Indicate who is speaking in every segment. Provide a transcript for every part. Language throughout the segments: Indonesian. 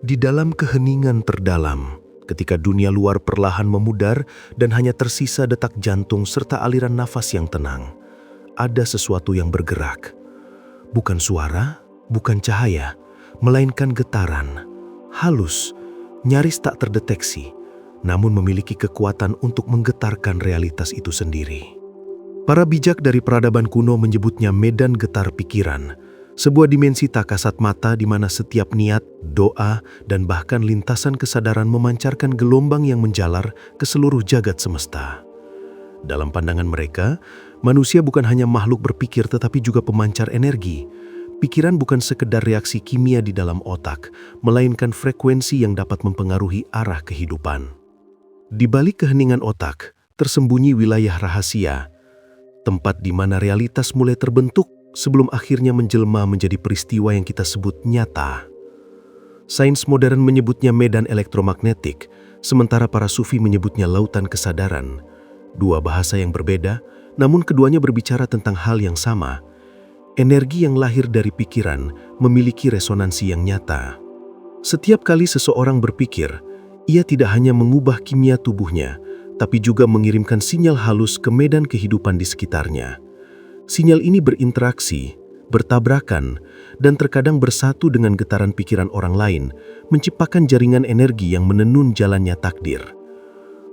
Speaker 1: Di dalam keheningan terdalam, ketika dunia luar perlahan memudar dan hanya tersisa detak jantung serta aliran nafas yang tenang, ada sesuatu yang bergerak. Bukan suara, bukan cahaya, melainkan getaran, halus, nyaris tak terdeteksi, namun memiliki kekuatan untuk menggetarkan realitas itu sendiri. Para bijak dari peradaban kuno menyebutnya medan getar pikiran, sebuah dimensi tak kasat mata di mana setiap niat, doa, dan bahkan lintasan kesadaran memancarkan gelombang yang menjalar ke seluruh jagat semesta. Dalam pandangan mereka, manusia bukan hanya makhluk berpikir tetapi juga pemancar energi. Pikiran bukan sekedar reaksi kimia di dalam otak, melainkan frekuensi yang dapat mempengaruhi arah kehidupan. Di balik keheningan otak, tersembunyi wilayah rahasia, tempat di mana realitas mulai terbentuk sebelum akhirnya menjelma menjadi peristiwa yang kita sebut nyata. Sains modern menyebutnya medan elektromagnetik, sementara para sufi menyebutnya lautan kesadaran. Dua bahasa yang berbeda, namun keduanya berbicara tentang hal yang sama. Energi yang lahir dari pikiran memiliki resonansi yang nyata. Setiap kali seseorang berpikir, ia tidak hanya mengubah kimia tubuhnya, tapi juga mengirimkan sinyal halus ke medan kehidupan di sekitarnya. Sinyal ini berinteraksi, bertabrakan, dan terkadang bersatu dengan getaran pikiran orang lain, menciptakan jaringan energi yang menenun jalannya takdir.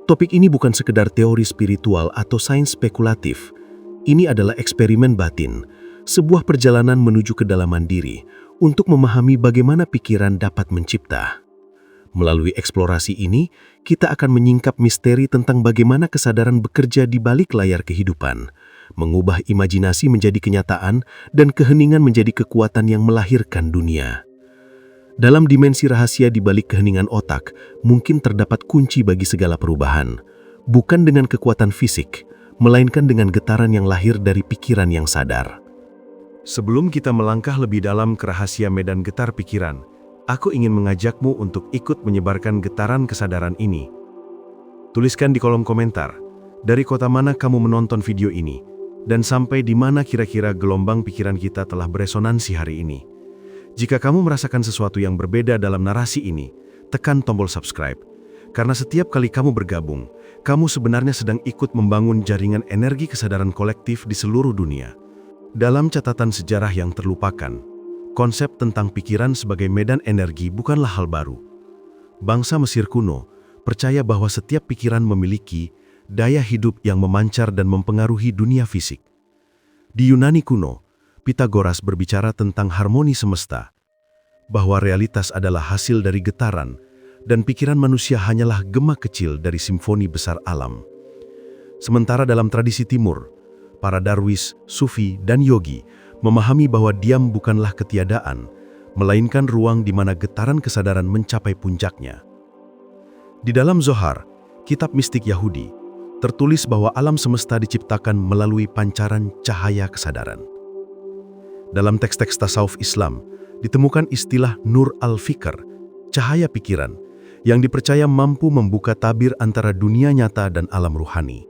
Speaker 1: Topik ini bukan sekedar teori spiritual atau sains spekulatif. Ini adalah eksperimen batin, sebuah perjalanan menuju kedalaman diri untuk memahami bagaimana pikiran dapat mencipta. Melalui eksplorasi ini, kita akan menyingkap misteri tentang bagaimana kesadaran bekerja di balik layar kehidupan, mengubah imajinasi menjadi kenyataan dan keheningan menjadi kekuatan yang melahirkan dunia. Dalam dimensi rahasia di balik keheningan otak, mungkin terdapat kunci bagi segala perubahan, bukan dengan kekuatan fisik, melainkan dengan getaran yang lahir dari pikiran yang sadar. Sebelum kita melangkah lebih dalam ke rahasia medan getar pikiran, aku ingin mengajakmu untuk ikut menyebarkan getaran kesadaran ini. Tuliskan di kolom komentar, dari kota mana kamu menonton video ini, dan sampai di mana kira-kira gelombang pikiran kita telah beresonansi hari ini. Jika kamu merasakan sesuatu yang berbeda dalam narasi ini, tekan tombol subscribe. Karena setiap kali kamu bergabung, kamu sebenarnya sedang ikut membangun jaringan energi kesadaran kolektif di seluruh dunia. Dalam catatan sejarah yang terlupakan, konsep tentang pikiran sebagai medan energi bukanlah hal baru. Bangsa Mesir kuno percaya bahwa setiap pikiran memiliki daya hidup yang memancar dan mempengaruhi dunia fisik. Di Yunani kuno, Pitagoras berbicara tentang harmoni semesta, bahwa realitas adalah hasil dari getaran, dan pikiran manusia hanyalah gema kecil dari simfoni besar alam. Sementara dalam tradisi Timur, para darwis, sufi, dan yogi memahami bahwa diam bukanlah ketiadaan, melainkan ruang di mana getaran kesadaran mencapai puncaknya. Di dalam Zohar, kitab mistik Yahudi, tertulis bahwa alam semesta diciptakan melalui pancaran cahaya kesadaran. Dalam teks-teks tasawuf Islam, ditemukan istilah Nur al-Fikr, cahaya pikiran, yang dipercaya mampu membuka tabir antara dunia nyata dan alam ruhani.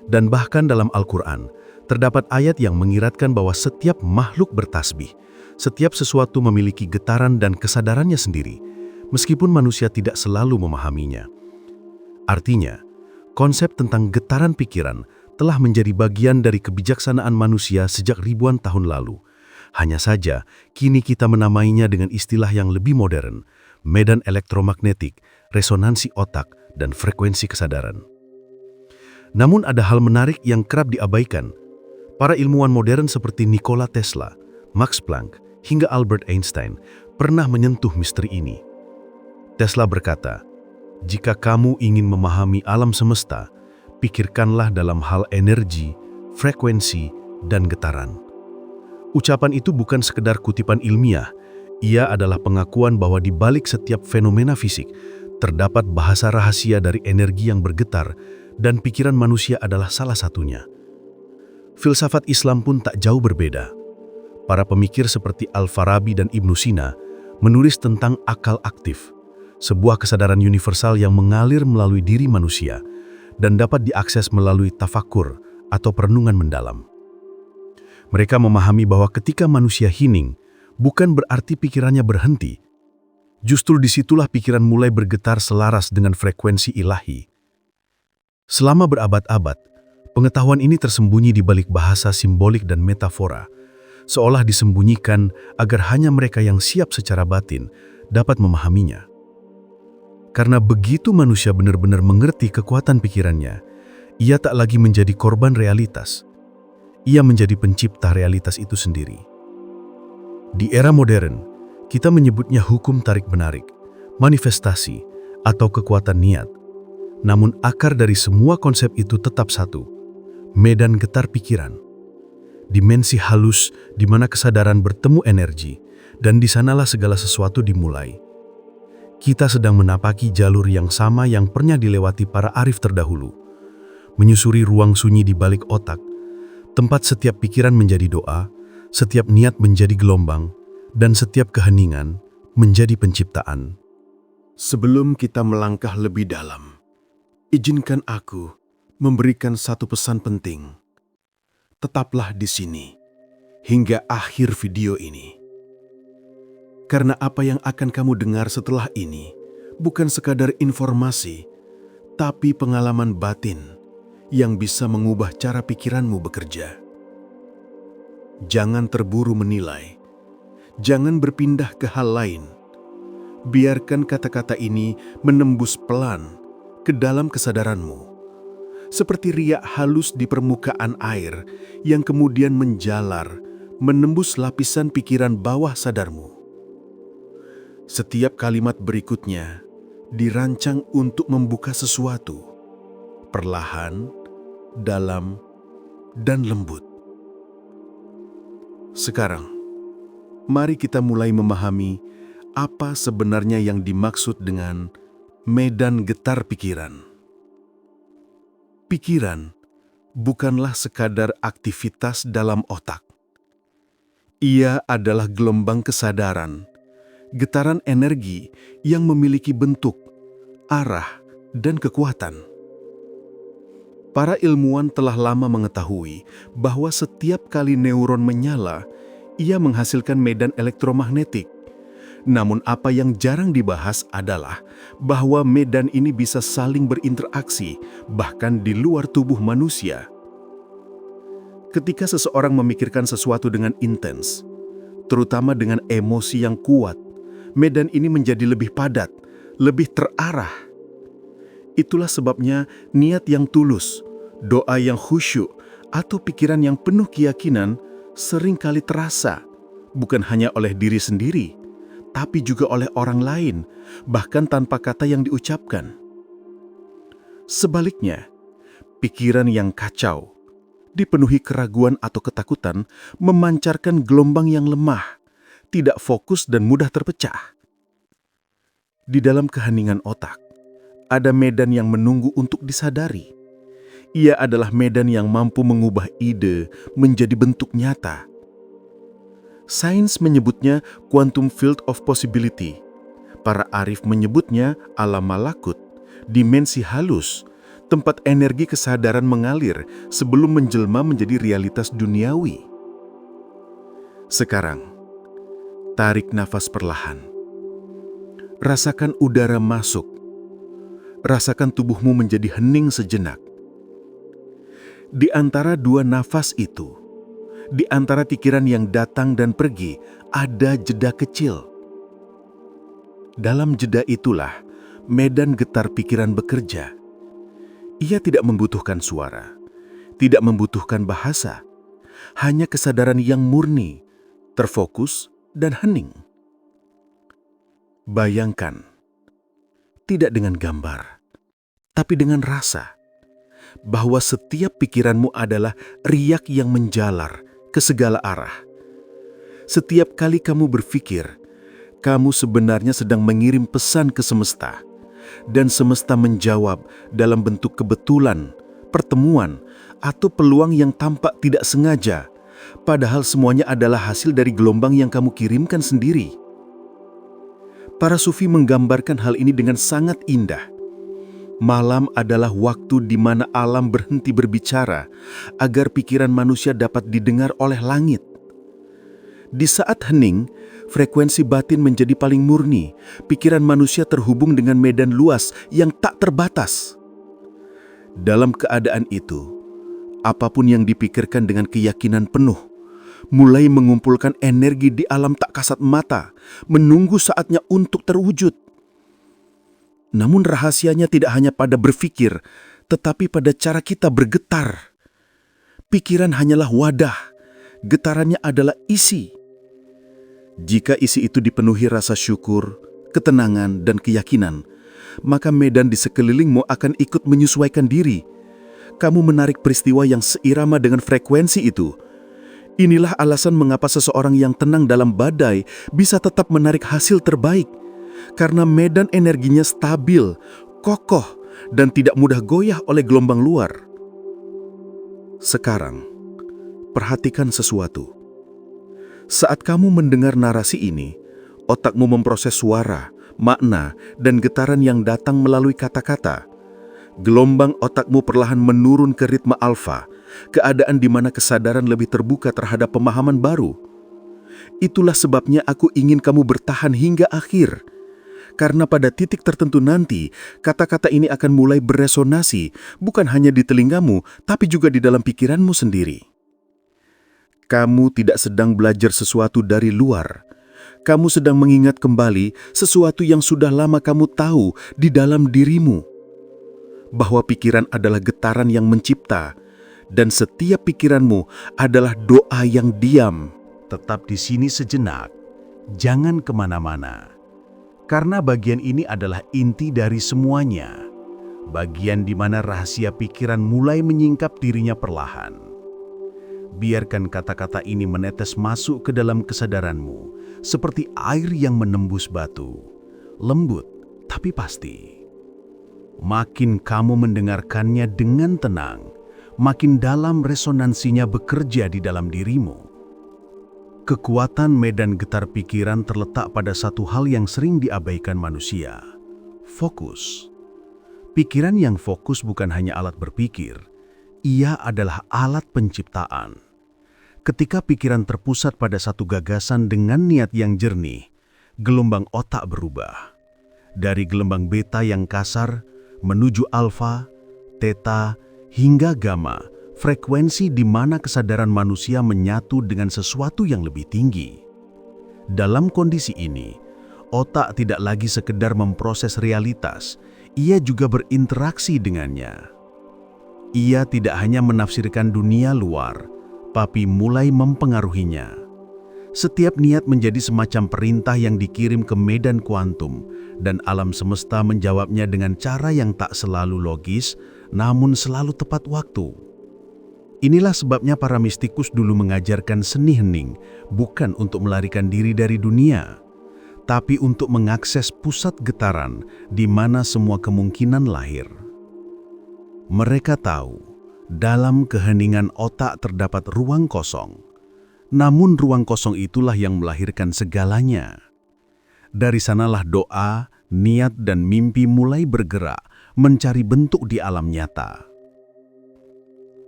Speaker 1: Dan bahkan dalam Al-Quran, terdapat ayat yang mengiratkan bahwa setiap makhluk bertasbih, setiap sesuatu memiliki getaran dan kesadarannya sendiri, meskipun manusia tidak selalu memahaminya. Artinya, konsep tentang getaran pikiran telah menjadi bagian dari kebijaksanaan manusia sejak ribuan tahun lalu. Hanya saja, kini kita menamainya dengan istilah yang lebih modern, medan elektromagnetik, resonansi otak, dan frekuensi kesadaran. Namun ada hal menarik yang kerap diabaikan. Para ilmuwan modern seperti Nikola Tesla, Max Planck, hingga Albert Einstein pernah menyentuh misteri ini. Tesla berkata, "Jika kamu ingin memahami alam semesta, pikirkanlah dalam hal energi, frekuensi, dan getaran." Ucapan itu bukan sekedar kutipan ilmiah, ia adalah pengakuan bahwa di balik setiap fenomena fisik, terdapat bahasa rahasia dari energi yang bergetar, dan pikiran manusia adalah salah satunya. Filsafat Islam pun tak jauh berbeda. Para pemikir seperti Al-Farabi dan Ibnu Sina menulis tentang akal aktif, sebuah kesadaran universal yang mengalir melalui diri manusia dan dapat diakses melalui tafakur atau perenungan mendalam. Mereka memahami bahwa ketika manusia hening, bukan berarti pikirannya berhenti.
Speaker 2: Justru disitulah pikiran mulai bergetar selaras dengan frekuensi ilahi. Selama berabad-abad, pengetahuan ini tersembunyi di balik bahasa simbolik dan metafora, seolah disembunyikan agar hanya mereka yang siap secara batin dapat memahaminya. Karena begitu manusia benar-benar mengerti kekuatan pikirannya, ia tak lagi menjadi korban realitas. Ia menjadi pencipta realitas itu sendiri. Di era modern, kita menyebutnya hukum tarik-menarik, manifestasi, atau kekuatan niat. Namun akar dari semua konsep itu tetap satu, medan getar pikiran. Dimensi halus di mana kesadaran bertemu energi, dan di sanalah segala sesuatu dimulai. Kita sedang menapaki jalur yang sama yang pernah dilewati para arif terdahulu, menyusuri ruang sunyi di balik otak, tempat setiap pikiran menjadi doa, setiap niat menjadi gelombang, dan setiap keheningan menjadi penciptaan.
Speaker 1: Sebelum kita melangkah lebih dalam, izinkan aku memberikan satu pesan penting. Tetaplah di sini hingga akhir video ini. Karena apa yang akan kamu dengar setelah ini bukan sekadar informasi, tapi pengalaman batin yang bisa mengubah cara pikiranmu bekerja. Jangan terburu menilai. Jangan berpindah ke hal lain. Biarkan kata-kata ini menembus pelan ke dalam kesadaranmu, seperti riak halus di permukaan air yang kemudian menjalar, menembus lapisan pikiran bawah sadarmu. Setiap kalimat berikutnya dirancang untuk membuka sesuatu, perlahan, dalam, dan lembut. Sekarang, mari kita mulai memahami apa sebenarnya yang dimaksud dengan medan getar pikiran. Pikiran bukanlah sekadar aktivitas dalam otak. Ia adalah gelombang kesadaran, getaran energi yang memiliki bentuk, arah, dan kekuatan. Para ilmuwan telah lama mengetahui bahwa setiap kali neuron menyala, ia menghasilkan medan elektromagnetik. Namun apa yang jarang dibahas adalah bahwa medan ini bisa saling berinteraksi bahkan di luar tubuh manusia. Ketika seseorang memikirkan sesuatu dengan intens, terutama dengan emosi yang kuat, medan ini menjadi lebih padat, lebih terarah. Itulah sebabnya niat yang tulus, doa yang khusyuk, atau pikiran yang penuh keyakinan seringkali terasa bukan hanya oleh diri sendiri, tapi juga oleh orang lain, bahkan tanpa kata yang diucapkan. Sebaliknya, pikiran yang kacau, dipenuhi keraguan atau ketakutan, memancarkan gelombang yang lemah, tidak fokus dan mudah terpecah. Di dalam keheningan otak, ada medan yang menunggu untuk disadari. Ia adalah medan yang mampu mengubah ide menjadi bentuk nyata. Sains menyebutnya quantum field of possibility. Para arif menyebutnya alam malakut, dimensi halus, tempat energi kesadaran mengalir sebelum menjelma menjadi realitas duniawi. Sekarang, tarik nafas perlahan. Rasakan udara masuk. Rasakan tubuhmu menjadi hening sejenak. Di antara dua nafas itu, di antara pikiran yang datang dan pergi, ada jeda kecil. Dalam jeda itulah medan getar pikiran bekerja. Ia tidak membutuhkan suara, tidak membutuhkan bahasa, hanya kesadaran yang murni, terfokus, dan hening. Bayangkan, tidak dengan gambar, tapi dengan rasa, bahwa setiap pikiranmu adalah riak yang menjalar ke segala arah. Setiap kali kamu berpikir, kamu sebenarnya sedang mengirim pesan ke semesta, dan semesta menjawab dalam bentuk kebetulan, pertemuan, atau peluang yang tampak tidak sengaja, padahal semuanya adalah hasil dari gelombang yang kamu kirimkan sendiri. Para sufi menggambarkan hal ini dengan sangat indah. Malam adalah waktu di mana alam berhenti berbicara agar pikiran manusia dapat didengar oleh langit.
Speaker 2: Di saat hening, frekuensi batin menjadi paling murni. Pikiran manusia terhubung dengan medan luas yang tak terbatas. Dalam keadaan itu, apapun yang dipikirkan dengan keyakinan penuh, mulai mengumpulkan energi di alam tak kasat mata, menunggu saatnya untuk terwujud. Namun rahasianya tidak hanya pada berpikir, tetapi pada cara kita bergetar. Pikiran hanyalah wadah, getarannya adalah isi. Jika isi itu dipenuhi rasa syukur, ketenangan, dan keyakinan, maka medan di sekelilingmu akan ikut menyesuaikan diri. Kamu menarik peristiwa yang seirama dengan frekuensi itu. Inilah alasan mengapa seseorang yang tenang dalam badai bisa tetap menarik hasil terbaik. Karena medan energinya stabil, kokoh, dan tidak mudah goyah oleh gelombang luar. Sekarang, perhatikan sesuatu. Saat kamu mendengar narasi ini, otakmu memproses suara, makna, dan getaran yang datang melalui kata-kata. Gelombang otakmu perlahan menurun ke ritme alfa, keadaan di mana kesadaran lebih terbuka terhadap pemahaman baru. Itulah sebabnya aku ingin kamu bertahan hingga akhir. Karena pada titik tertentu nanti, kata-kata ini akan mulai beresonasi, bukan hanya di telingamu, tapi juga di dalam pikiranmu sendiri. Kamu tidak sedang belajar sesuatu dari luar. Kamu sedang mengingat kembali sesuatu yang sudah lama kamu tahu di dalam dirimu. Bahwa pikiran adalah getaran yang mencipta, dan setiap pikiranmu adalah doa yang diam.
Speaker 1: Tetap di sini sejenak, jangan kemana-mana. Karena bagian ini adalah inti dari semuanya. Bagian di mana rahasia pikiran mulai menyingkap dirinya perlahan. Biarkan kata-kata ini menetes masuk ke dalam kesadaranmu, seperti air yang menembus batu. Lembut, tapi pasti. Makin kamu mendengarkannya dengan tenang, makin dalam resonansinya bekerja di dalam dirimu. Kekuatan medan getar pikiran terletak pada satu hal yang sering diabaikan manusia, fokus. Pikiran yang fokus bukan hanya alat berpikir, ia adalah alat penciptaan. Ketika pikiran terpusat pada satu gagasan dengan niat yang jernih, gelombang otak berubah. Dari gelombang beta yang kasar menuju alfa, theta, hingga gamma, frekuensi di mana kesadaran manusia menyatu dengan sesuatu yang lebih tinggi. Dalam kondisi ini, otak tidak lagi sekedar memproses realitas, ia juga berinteraksi dengannya. Ia tidak hanya menafsirkan dunia luar, tapi mulai mempengaruhinya. Setiap niat menjadi semacam perintah yang dikirim ke medan kuantum, dan alam semesta menjawabnya dengan cara yang tak selalu logis, namun selalu tepat waktu. Inilah sebabnya para mistikus dulu mengajarkan seni hening, bukan untuk melarikan diri dari dunia, tapi untuk mengakses pusat getaran di mana semua kemungkinan lahir. Mereka tahu, dalam keheningan otak terdapat ruang kosong, namun ruang kosong itulah yang melahirkan segalanya. Dari sanalah doa, niat, dan mimpi mulai bergerak, mencari bentuk di alam nyata.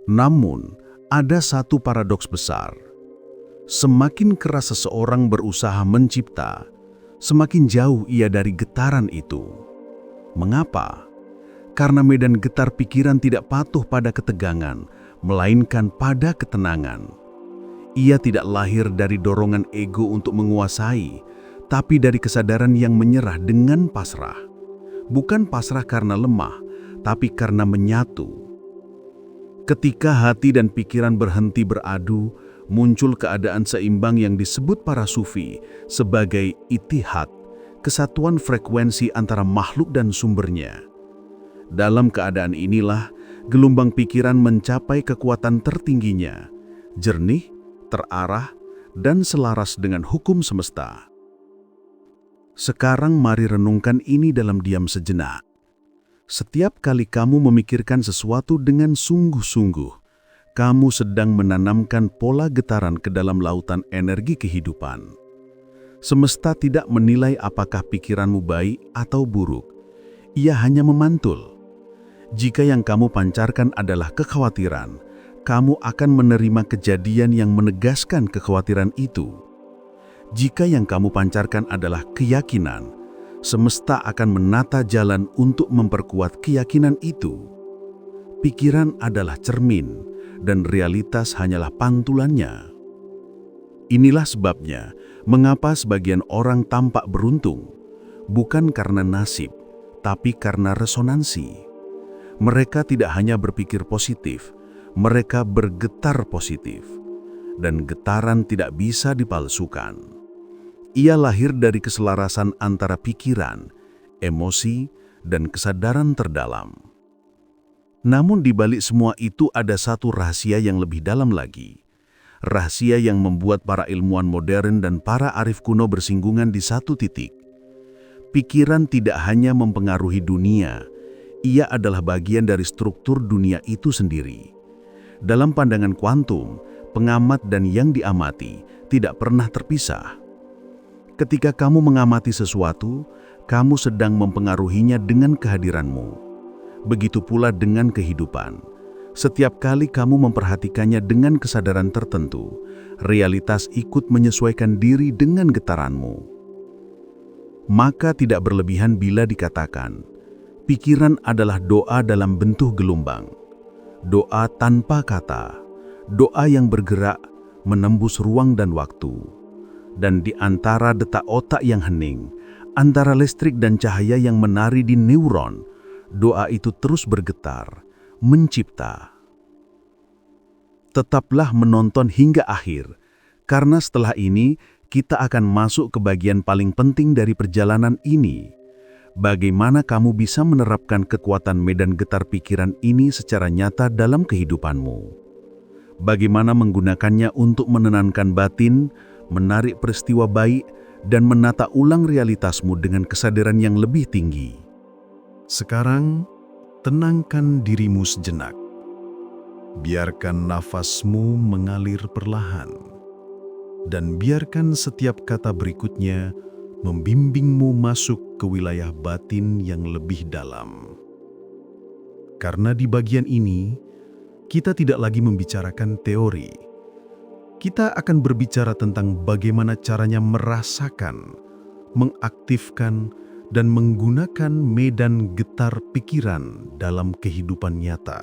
Speaker 1: Namun, ada satu paradoks besar. Semakin keras seseorang berusaha mencipta, semakin jauh ia dari getaran itu. Mengapa? Karena medan getar pikiran tidak patuh pada ketegangan, melainkan pada ketenangan. Ia tidak lahir dari dorongan ego untuk menguasai, tapi dari kesadaran yang menyerah dengan pasrah. Bukan pasrah karena lemah, tapi karena menyatu. Ketika hati dan pikiran berhenti beradu, muncul keadaan seimbang yang disebut para sufi sebagai ittihad, kesatuan frekuensi antara makhluk dan sumbernya. Dalam keadaan inilah, gelombang pikiran mencapai kekuatan tertingginya, jernih, terarah, dan selaras dengan hukum semesta. Sekarang mari renungkan ini dalam diam sejenak. Setiap kali kamu memikirkan sesuatu dengan sungguh-sungguh, kamu sedang menanamkan pola getaran ke dalam lautan energi kehidupan. Semesta tidak menilai apakah pikiranmu baik atau buruk. Ia hanya memantul. Jika yang kamu pancarkan adalah kekhawatiran, kamu akan menerima kejadian yang menegaskan kekhawatiran itu.
Speaker 2: Jika yang kamu pancarkan adalah keyakinan, semesta akan menata jalan untuk memperkuat keyakinan itu. Pikiran adalah cermin, dan realitas hanyalah pantulannya. Inilah sebabnya mengapa sebagian orang tampak beruntung, bukan karena nasib, tapi karena resonansi. Mereka tidak hanya berpikir positif, mereka bergetar positif. Dan getaran tidak bisa dipalsukan. Ia lahir dari keselarasan antara pikiran, emosi, dan kesadaran terdalam. Namun di balik semua itu ada satu rahasia yang lebih dalam lagi. Rahasia yang membuat para ilmuwan modern dan para arif kuno bersinggungan di satu titik. Pikiran tidak hanya mempengaruhi dunia, ia adalah bagian dari struktur dunia itu sendiri. Dalam pandangan kuantum, pengamat dan yang diamati tidak pernah terpisah. Ketika kamu mengamati sesuatu, kamu sedang mempengaruhinya dengan kehadiranmu. Begitu pula dengan kehidupan. Setiap kali kamu memperhatikannya dengan kesadaran tertentu, realitas ikut menyesuaikan diri dengan getaranmu. Maka tidak berlebihan bila dikatakan, pikiran adalah doa dalam bentuk gelombang. Doa tanpa kata, doa yang bergerak menembus ruang dan waktu. Dan di antara detak otak yang hening, antara listrik dan cahaya yang menari di neuron, doa itu terus bergetar, mencipta. Tetaplah menonton hingga akhir, karena setelah ini kita akan masuk ke bagian paling penting dari perjalanan ini. Bagaimana kamu bisa menerapkan kekuatan medan getar pikiran ini secara nyata dalam kehidupanmu? Bagaimana menggunakannya untuk menenangkan batin, menarik peristiwa baik, dan menata ulang realitasmu dengan kesadaran yang lebih tinggi?
Speaker 1: Sekarang, tenangkan dirimu sejenak. Biarkan nafasmu mengalir perlahan, dan biarkan setiap kata berikutnya membimbingmu masuk ke wilayah batin yang lebih dalam. Karena di bagian ini, kita tidak lagi membicarakan teori. Kita akan berbicara tentang bagaimana caranya merasakan, mengaktifkan, dan menggunakan medan getar pikiran dalam kehidupan nyata.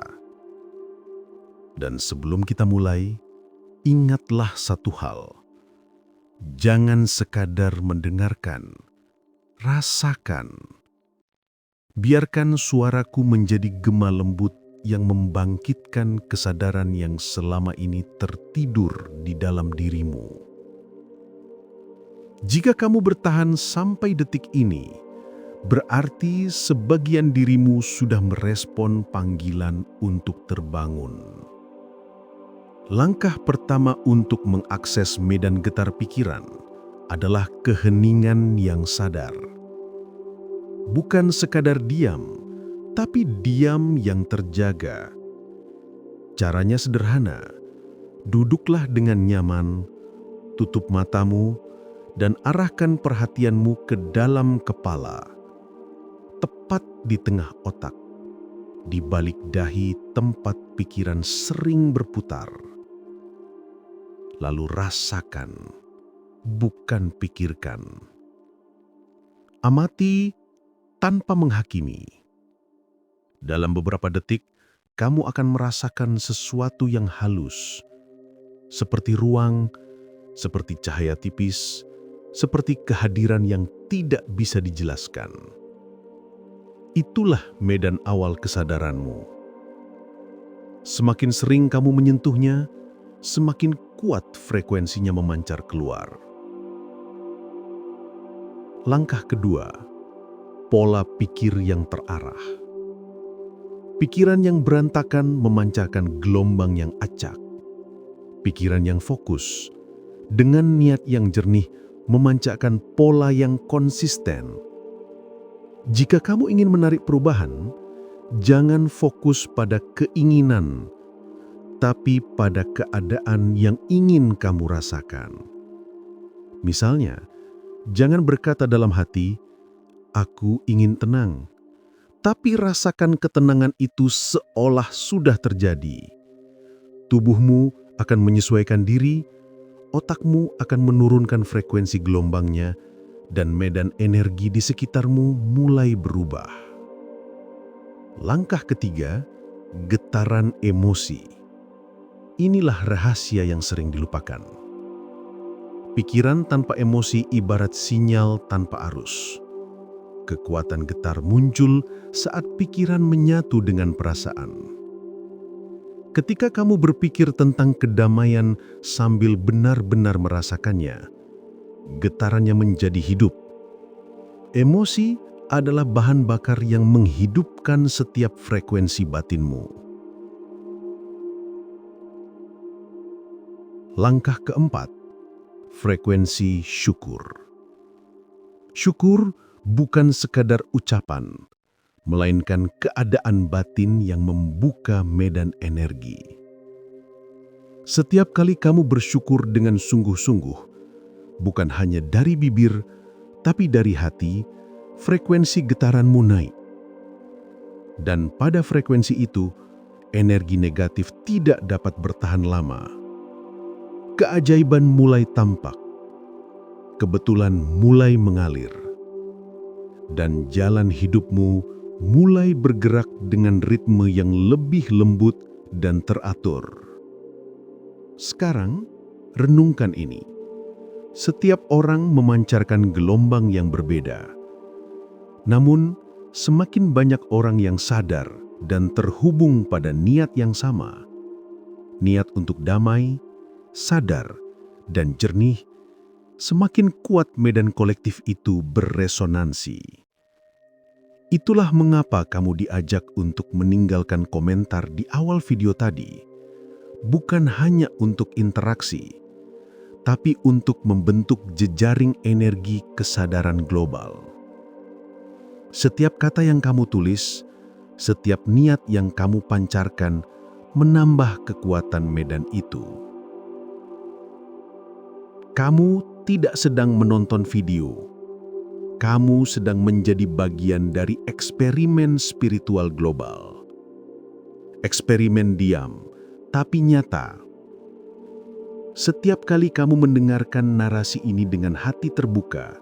Speaker 1: Dan sebelum kita mulai, ingatlah satu hal. Jangan sekadar mendengarkan, rasakan. Biarkan suaraku menjadi gema lembut yang membangkitkan kesadaran yang selama ini tertidur di dalam dirimu. Jika kamu bertahan sampai detik ini, berarti sebagian dirimu sudah merespon panggilan untuk terbangun. Langkah pertama untuk mengakses medan getar pikiran adalah keheningan yang sadar. Bukan sekadar diam, tapi diam yang terjaga. Caranya sederhana. Duduklah dengan nyaman, tutup matamu, dan arahkan perhatianmu ke dalam kepala. Tepat di tengah otak, di balik dahi tempat pikiran sering berputar. Lalu rasakan, bukan pikirkan. Amati tanpa menghakimi. Dalam beberapa detik, kamu akan merasakan sesuatu yang halus, seperti ruang, seperti cahaya tipis, seperti kehadiran yang tidak bisa dijelaskan. Itulah medan awal kesadaranmu. Semakin sering kamu menyentuhnya, semakin kuat frekuensinya memancar keluar. Langkah kedua, pola pikir yang terarah. Pikiran yang berantakan memancarkan gelombang yang acak. Pikiran yang fokus, dengan niat yang jernih, memancarkan pola yang konsisten. Jika kamu ingin menarik perubahan, jangan fokus pada keinginan, tapi pada keadaan yang ingin kamu rasakan. Misalnya, jangan berkata dalam hati, "Aku ingin tenang," tapi rasakan ketenangan itu seolah sudah terjadi. Tubuhmu akan menyesuaikan diri,
Speaker 2: otakmu akan menurunkan frekuensi gelombangnya dan medan energi di sekitarmu mulai berubah. Langkah ketiga, getaran emosi. Inilah rahasia yang sering dilupakan. Pikiran tanpa emosi ibarat sinyal tanpa arus. Kekuatan getar muncul saat pikiran menyatu dengan perasaan. Ketika kamu berpikir tentang kedamaian sambil benar-benar merasakannya, getarannya menjadi hidup. Emosi adalah bahan bakar yang menghidupkan setiap frekuensi batinmu. Langkah keempat, frekuensi syukur. Syukur bukan sekadar ucapan, melainkan keadaan batin yang membuka medan energi. Setiap kali kamu bersyukur dengan sungguh-sungguh, bukan hanya dari bibir, tapi dari hati, frekuensi getaranmu naik. Dan pada frekuensi itu, energi negatif tidak dapat bertahan lama. Keajaiban mulai tampak, kebetulan mulai mengalir, dan jalan hidupmu mulai bergerak dengan ritme yang lebih lembut dan teratur. Sekarang, renungkan ini. Setiap orang memancarkan gelombang yang berbeda. Namun, semakin banyak orang yang sadar dan terhubung pada niat yang sama, niat untuk damai, sadar, dan jernih, semakin kuat medan kolektif itu beresonansi. Itulah mengapa kamu diajak untuk meninggalkan komentar di awal video tadi, bukan hanya untuk interaksi, tapi untuk membentuk jejaring energi kesadaran global. Setiap kata yang kamu tulis, setiap niat yang kamu pancarkan, menambah kekuatan medan itu. Kamu tidak sedang menonton video. Kamu sedang menjadi bagian dari eksperimen spiritual global. Eksperimen diam, tapi nyata. Setiap kali kamu mendengarkan narasi ini dengan hati terbuka,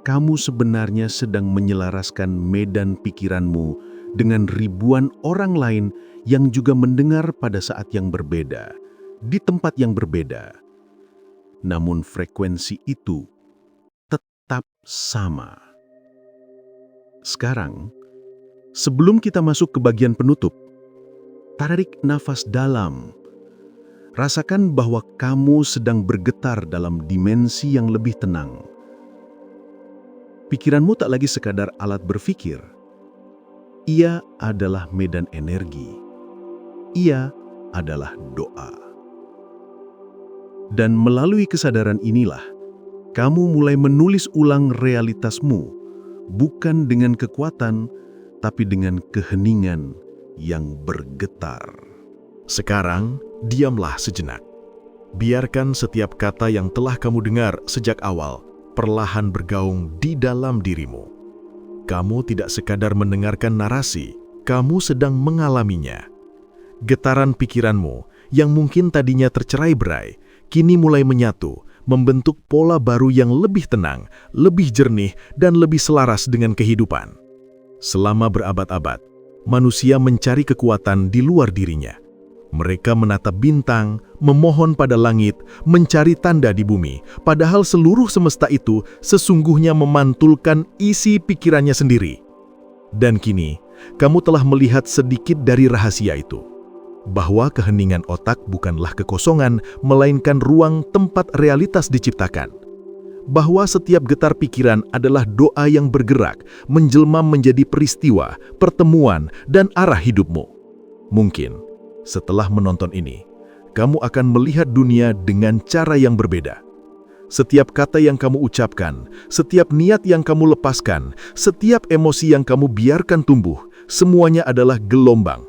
Speaker 2: kamu sebenarnya sedang menyelaraskan medan pikiranmu dengan ribuan orang lain yang juga mendengar pada saat yang berbeda, di tempat yang berbeda. Namun frekuensi itu tetap sama. Sekarang, sebelum kita masuk ke bagian penutup, tarik nafas dalam. Rasakan bahwa kamu sedang bergetar dalam dimensi yang lebih tenang. Pikiranmu tak lagi sekadar alat berpikir. Ia adalah medan energi. Ia adalah doa. Dan melalui kesadaran inilah, kamu mulai menulis ulang realitasmu, bukan dengan kekuatan, tapi dengan keheningan yang bergetar.
Speaker 1: Sekarang, diamlah sejenak. Biarkan setiap kata yang telah kamu dengar sejak awal perlahan bergaung di dalam dirimu. Kamu tidak sekadar mendengarkan narasi, kamu sedang mengalaminya. Getaran pikiranmu yang mungkin tadinya tercerai-berai, kini mulai menyatu, membentuk pola baru yang lebih tenang, lebih jernih, dan lebih selaras dengan kehidupan. Selama berabad-abad, manusia mencari kekuatan di luar dirinya. Mereka menatap bintang, memohon pada langit, mencari tanda di bumi, padahal seluruh semesta itu sesungguhnya memantulkan isi pikirannya sendiri. Dan kini, kamu telah melihat sedikit dari rahasia itu. Bahwa keheningan otak bukanlah kekosongan, melainkan ruang tempat realitas diciptakan. Bahwa setiap getar pikiran adalah doa yang bergerak, menjelma menjadi peristiwa, pertemuan, dan arah hidupmu. Mungkin, setelah menonton ini, kamu akan melihat dunia dengan cara yang berbeda. Setiap kata yang kamu ucapkan, setiap niat yang kamu lepaskan, setiap emosi yang kamu biarkan tumbuh, semuanya adalah gelombang.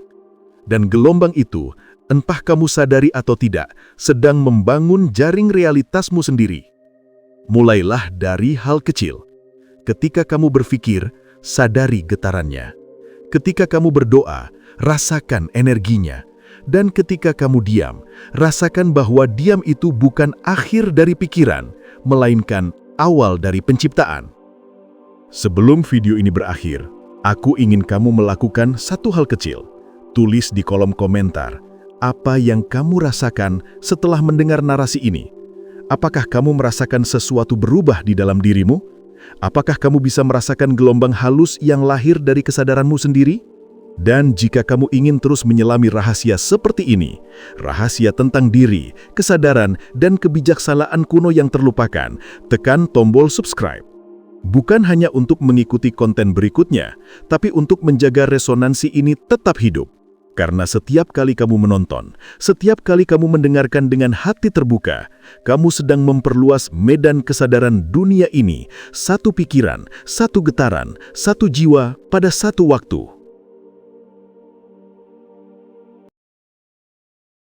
Speaker 1: Dan gelombang itu, entah kamu sadari atau tidak, sedang membangun jaring realitasmu sendiri. Mulailah dari hal kecil. Ketika kamu berpikir, sadari getarannya. Ketika kamu berdoa, rasakan energinya.
Speaker 2: Dan ketika kamu diam, rasakan bahwa diam itu bukan akhir dari pikiran, melainkan awal dari penciptaan. Sebelum video ini berakhir, aku ingin kamu melakukan satu hal kecil. Tulis di kolom komentar apa yang kamu rasakan setelah mendengar narasi ini. Apakah kamu merasakan sesuatu berubah di dalam dirimu? Apakah kamu bisa merasakan gelombang halus yang lahir dari kesadaranmu sendiri? Dan jika kamu ingin terus menyelami rahasia seperti ini, rahasia tentang diri, kesadaran, dan kebijaksanaan kuno yang terlupakan, tekan tombol subscribe. Bukan hanya untuk mengikuti konten berikutnya, tapi untuk menjaga resonansi ini tetap hidup. Karena setiap kali kamu menonton, setiap kali kamu mendengarkan dengan hati terbuka, kamu sedang memperluas medan kesadaran dunia ini, satu pikiran, satu getaran, satu jiwa pada satu waktu.